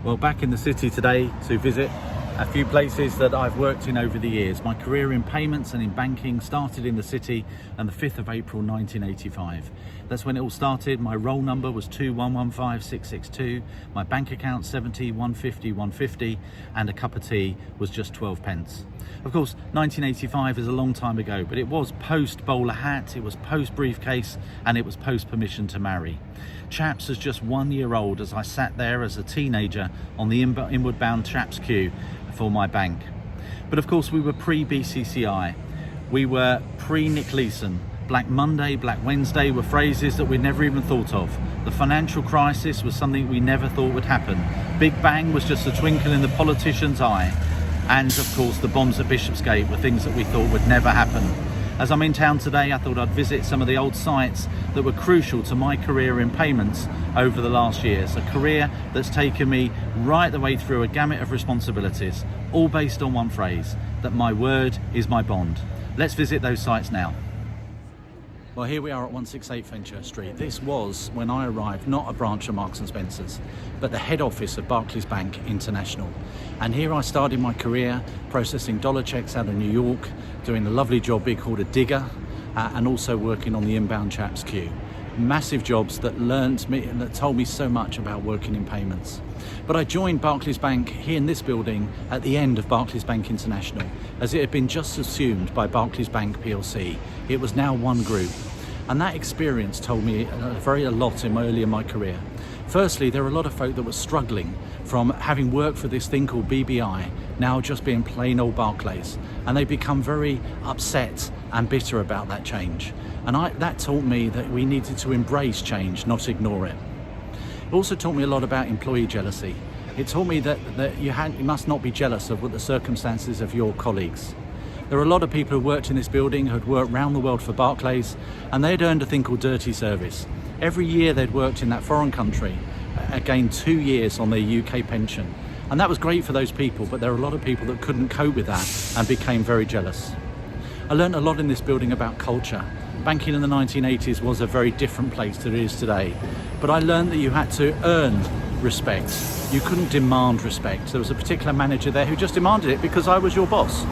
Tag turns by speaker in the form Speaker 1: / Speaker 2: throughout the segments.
Speaker 1: Well, back in the city today to visit a few places that I've worked in over the years. My career in payments and in banking started in the city on the 5th of April 1985. That's when it all started. My roll number was 2115662, my bank account 70150150, and a cup of tea was just 12 pence. Of course, 1985 is a long time ago, but it was post bowler hat, it was post briefcase, and it was post permission to marry. Chaps was just 1 year old as I sat there as a teenager on the inward bound Chaps queue for my bank. But of course we were pre-BCCI, we were pre-Nick Leeson. Black Monday, Black Wednesday were phrases that we'd never even thought of. The financial crisis was something we never thought would happen. Big Bang was just a twinkle in the politician's eye. And of course the bombs at Bishopsgate were things that we thought would never happen. As I'm in town today, I thought I'd visit some of the old sites that were crucial to my career in payments over the last years. A career that's taken me right the way through a gamut of responsibilities, all based on one phrase, that my word is my bond. Let's visit those sites now. Well, here we are at 168 Fenchurch Street. This was, when I arrived, not a branch of Marks & Spencer's, but the head office of Barclays Bank International. And here I started my career processing dollar checks out of New York, doing the lovely job being called a digger, and also working on the inbound Chaps queue. Massive jobs that told me so much about working in payments. But I joined Barclays Bank here in this building at the end of Barclays Bank International, as it had been just assumed by Barclays Bank PLC. It was now one group. And that experience told me a lot early in my career. Firstly, there were a lot of folk that were struggling from having worked for this thing called BBI, now just being plain old Barclays. And they become very upset and bitter about that change. And that taught me that we needed to embrace change, not ignore it. It also taught me a lot about employee jealousy. It taught me that you must not be jealous of what the circumstances of your colleagues. There are a lot of people who worked in this building who had worked around the world for Barclays, and they'd earned a thing called dirty service. Every year they'd worked in that foreign country, gained 2 years on their UK pension. And that was great for those people, but there are a lot of people that couldn't cope with that and became very jealous. I learned a lot in this building about culture. Banking in the 1980s was a very different place than it is today. But I learned that you had to earn respect. You couldn't demand respect. There was a particular manager there who just demanded it because I was your boss.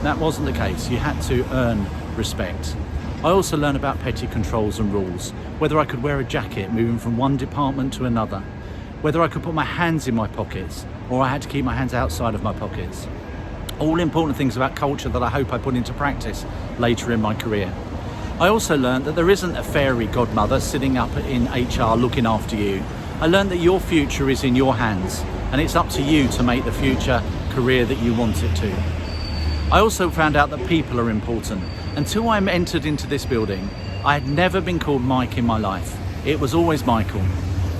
Speaker 1: That wasn't the case. You had to earn respect. I also learned about petty controls and rules, whether I could wear a jacket moving from one department to another, whether I could put my hands in my pockets or I had to keep my hands outside of my pockets. All important things about culture that I hope I put into practice later in my career. I also learned that there isn't a fairy godmother sitting up in HR looking after you. I learned that your future is in your hands and it's up to you to make the future career that you want it to. I also found out that people are important. Until I entered into this building, I had never been called Mike in my life. It was always Michael.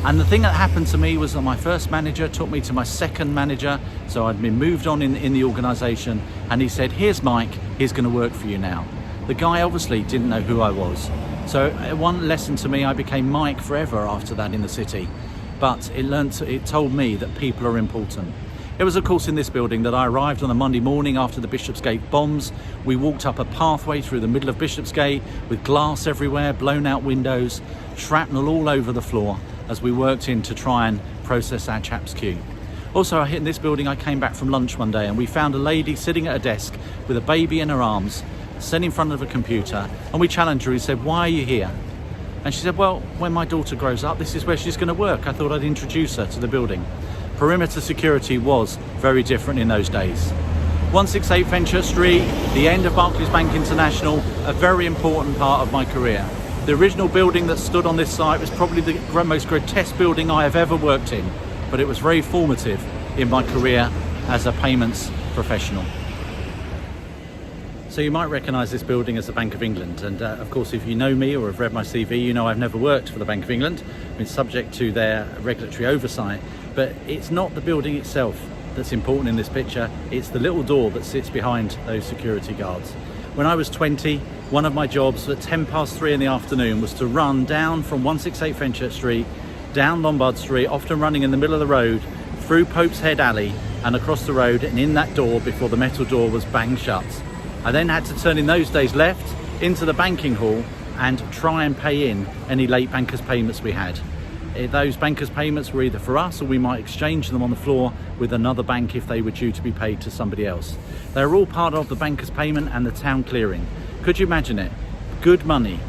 Speaker 1: And the thing that happened to me was that my first manager took me to my second manager, so I'd been moved on in the organisation, and he said, "Here's Mike, he's going to work for you now." The guy obviously didn't know who I was. So one lesson to me, I became Mike forever after that in the city. But it told me that people are important. It was of course in this building that I arrived on a Monday morning after the Bishopsgate bombs. We walked up a pathway through the middle of Bishopsgate with glass everywhere, blown out windows, shrapnel all over the floor as we worked in to try and process our Chaps queue. Also in this building I came back from lunch one day and we found a lady sitting at a desk with a baby in her arms, sitting in front of a computer, and we challenged her. We said, "Why are you here?" And she said, "Well, when my daughter grows up, this is where she's going to work. I thought I'd introduce her to the building." Perimeter security was very different in those days. 168 Fenchurch Street, the end of Barclays Bank International, a very important part of my career. The original building that stood on this site was probably the most grotesque building I have ever worked in, but it was very formative in my career as a payments professional. So you might recognise this building as the Bank of England, and of course if you know me or have read my CV, you know I've never worked for the Bank of England. I've been subject to their regulatory oversight, but it's not the building itself that's important in this picture, it's the little door that sits behind those security guards. When I was 20, one of my jobs at 3:10 in the afternoon was to run down from 168 Fenchurch Street, down Lombard Street, often running in the middle of the road, through Pope's Head Alley and across the road and in that door before the metal door was banged shut. I then had to turn in those days left into the banking hall and try and pay in any late bankers payments we had. Those bankers' payments were either for us, or we might exchange them on the floor with another bank if they were due to be paid to somebody else. They're all part of the bankers' payment and the town clearing. Could you imagine it? Good money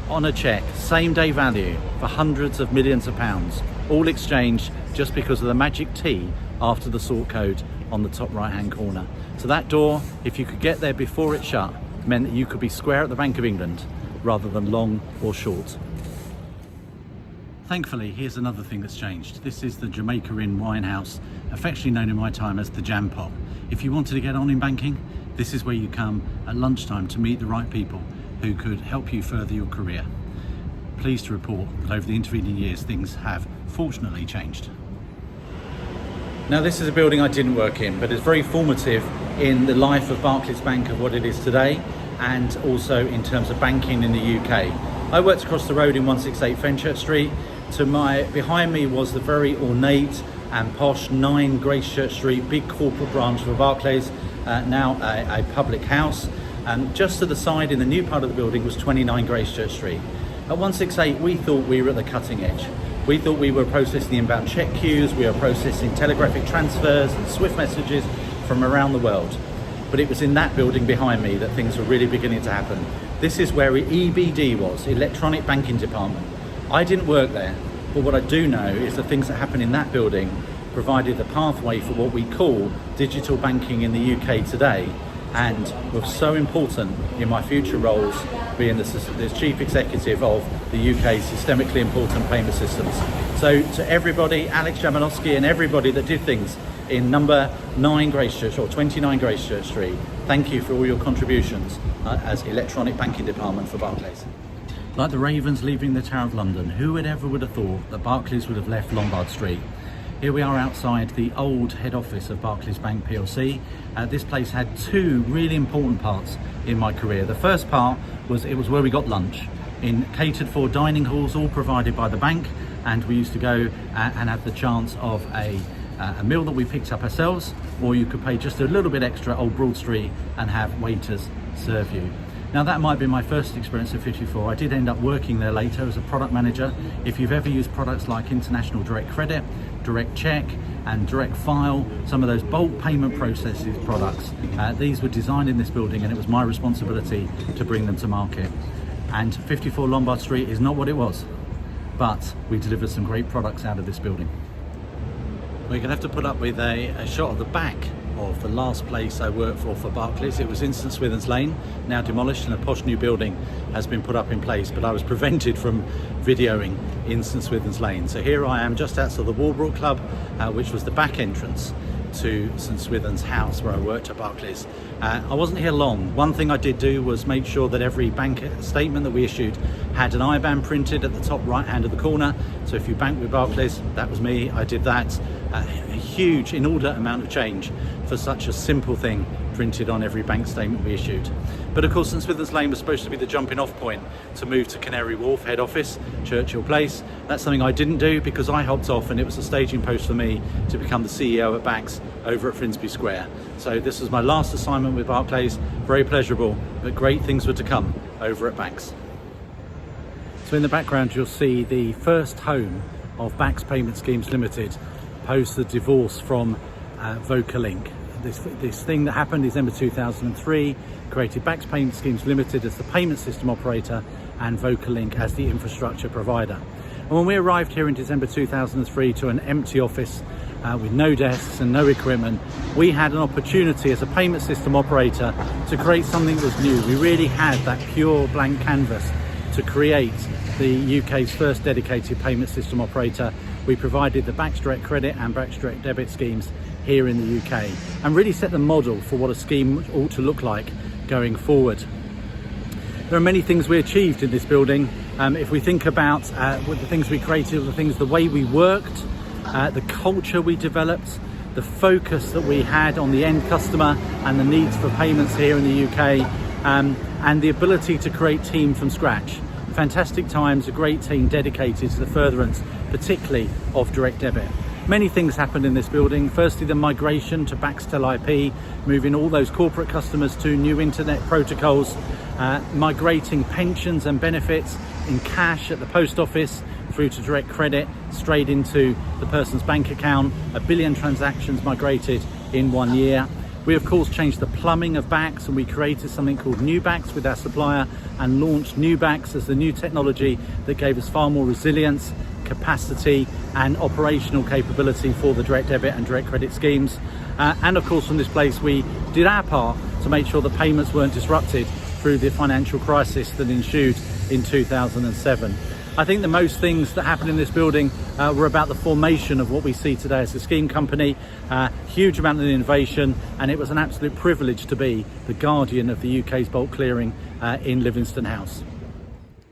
Speaker 1: on a cheque, same day value for hundreds of millions of pounds, all exchanged just because of the magic T after the sort code on the top right hand corner. So that door, if you could get there before it shut, meant that you could be square at the Bank of England rather than long or short. Thankfully, here's another thing that's changed. This is the Jamaica Inn wine house, affectionately known in my time as the Jam Pot. If you wanted to get on in banking, this is where you come at lunchtime to meet the right people who could help you further your career. Pleased to report that over the intervening years, things have fortunately changed. Now, this is a building I didn't work in, but it's very formative in the life of Barclays Bank of what it is today, and also in terms of banking in the UK. I worked across the road in 168 Fenchurch Street. Behind me was the very ornate and posh 9 Gracechurch Street, big corporate branch for Barclays, now a public house. Just to the side in the new part of the building was 29 Gracechurch Street. At 168, we thought we were at the cutting edge. We thought we were processing inbound check queues, we were processing telegraphic transfers and Swift messages from around the world. But it was in that building behind me that things were really beginning to happen. This is where EBD was, Electronic Banking Department. I didn't work there, but what I do know is the things that happen in that building provided the pathway for what we call digital banking in the UK today, and were so important in my future roles being the chief executive of the UK's systemically important payment systems. So to everybody, Alex Jamanowski and everybody that did things in number 9 Gracechurch or 29 Gracechurch Street, thank you for all your contributions as Electronic Banking Department for Barclays. Like the Ravens leaving the Tower of London, who would have thought that Barclays would have left Lombard Street? Here we are outside the old head office of Barclays Bank PLC. This place had 2 really important parts in my career. The first part was it was where we got lunch, in catered for dining halls, all provided by the bank, and we used to go and have the chance of a meal that we picked up ourselves, or you could pay just a little bit extra Old Broad Street and have waiters serve you. Now, that might be my first experience at 54. I did end up working there later as a product manager. If you've ever used products like International Direct Credit, Direct Check and Direct File, some of those bulk payment processes products, these were designed in this building, and it was my responsibility to bring them to market. And 54 Lombard Street is not what it was, but we delivered some great products out of this building. We're going to have to put up with a shot of the back of the last place I worked for Barclays. It was in St Swithin's Lane, now demolished, and a posh new building has been put up in place, but I was prevented from videoing in St Swithin's Lane. So here I am just outside the Walbrook Club, which was the back entrance to St Swithin's house where I worked at Barclays. I wasn't here long. One thing I did do was make sure that every bank statement that we issued had an IBAN printed at the top right hand of the corner. So if you bank with Barclays, that was me, I did that. A huge, inordinate amount of change for such a simple thing printed on every bank statement we issued. But of course, St Swithin's Lane was supposed to be the jumping off point to move to Canary Wharf head office, Churchill Place. That's something I didn't do because I hopped off, and it was a staging post for me to become the CEO at Bax over at Finsbury Square. So this was my last assignment with Barclays, very pleasurable, but great things were to come over at Bax. So in the background, you'll see the first home of Bax Payment Schemes Limited post the divorce from Vocalink. This thing that happened December 2003 created Bax Payment Schemes Limited as the payment system operator and Vocalink as the infrastructure provider. And when we arrived here in December 2003 to an empty office with no desks and no equipment, we had an opportunity as a payment system operator to create something that was new. We really had that pure blank canvas to create the UK's first dedicated payment system operator. We provided the Bax Direct Credit and Bax Direct Debit schemes here in the UK, and really set the model for what a scheme ought to look like going forward. There are many things we achieved in this building. If we think about the things we created, the way we worked, the culture we developed, the focus that we had on the end customer and the needs for payments here in the UK, and the ability to create team from scratch. Fantastic times, a great team dedicated to the furtherance, particularly of direct debit. Many things happened in this building. Firstly, the migration to Baxtel IP, moving all those corporate customers to new internet protocols, migrating pensions and benefits in cash at the post office through to direct credit, straight into the person's bank account, 1 billion transactions migrated in 1 year. We of course changed the plumbing of BACS, and we created something called New BACS with our supplier and launched New BACS as the new technology that gave us far more resilience, capacity and operational capability for the direct debit and direct credit schemes. And of course from this place we did our part to make sure that payments weren't disrupted through the financial crisis that ensued in 2007. I think the most things that happened in this building were about the formation of what we see today as a scheme company. Huge amount of innovation, and it was an absolute privilege to be the guardian of the UK's bulk clearing in Livingston House.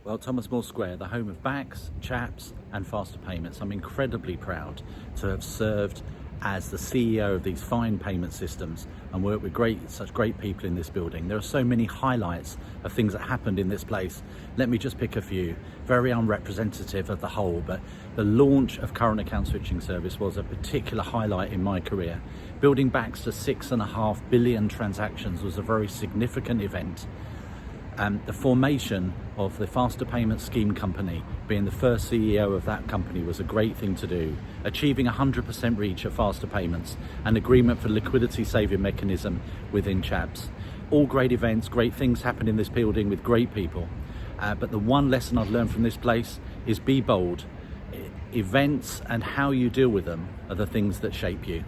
Speaker 1: Well, Thomas More Square, the home of BACS, CHAPS and faster payments. I'm incredibly proud to have served as the CEO of these fine payment systems and work with such great people in this building. There are so many highlights of things that happened in this place. Let me just pick a few, very unrepresentative of the whole, but the launch of current account switching service was a particular highlight in my career. Building BACS to 6.5 billion transactions was a very significant event. The formation of the Faster Payment Scheme Company, being the first CEO of that company, was a great thing to do. Achieving 100% reach of faster payments, an agreement for liquidity saving mechanism within CHAPS. All great events, great things happen in this building with great people. But the one lesson I've learned from this place is be bold. Events and how you deal with them are the things that shape you.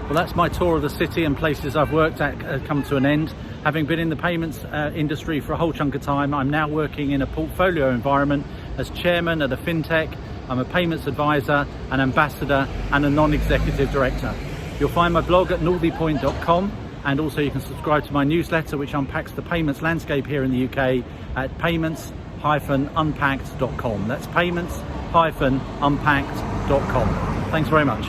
Speaker 1: Well, that's my tour of the city and places I've worked at come to an end. Having been in the payments industry for a whole chunk of time, I'm now working in a portfolio environment as chairman at a fintech. I'm a payments advisor, an ambassador and a non-executive director. You'll find my blog at northeypoint.com, and also you can subscribe to my newsletter which unpacks the payments landscape here in the UK at payments-unpacked.com. That's payments-unpacked.com. Thanks very much.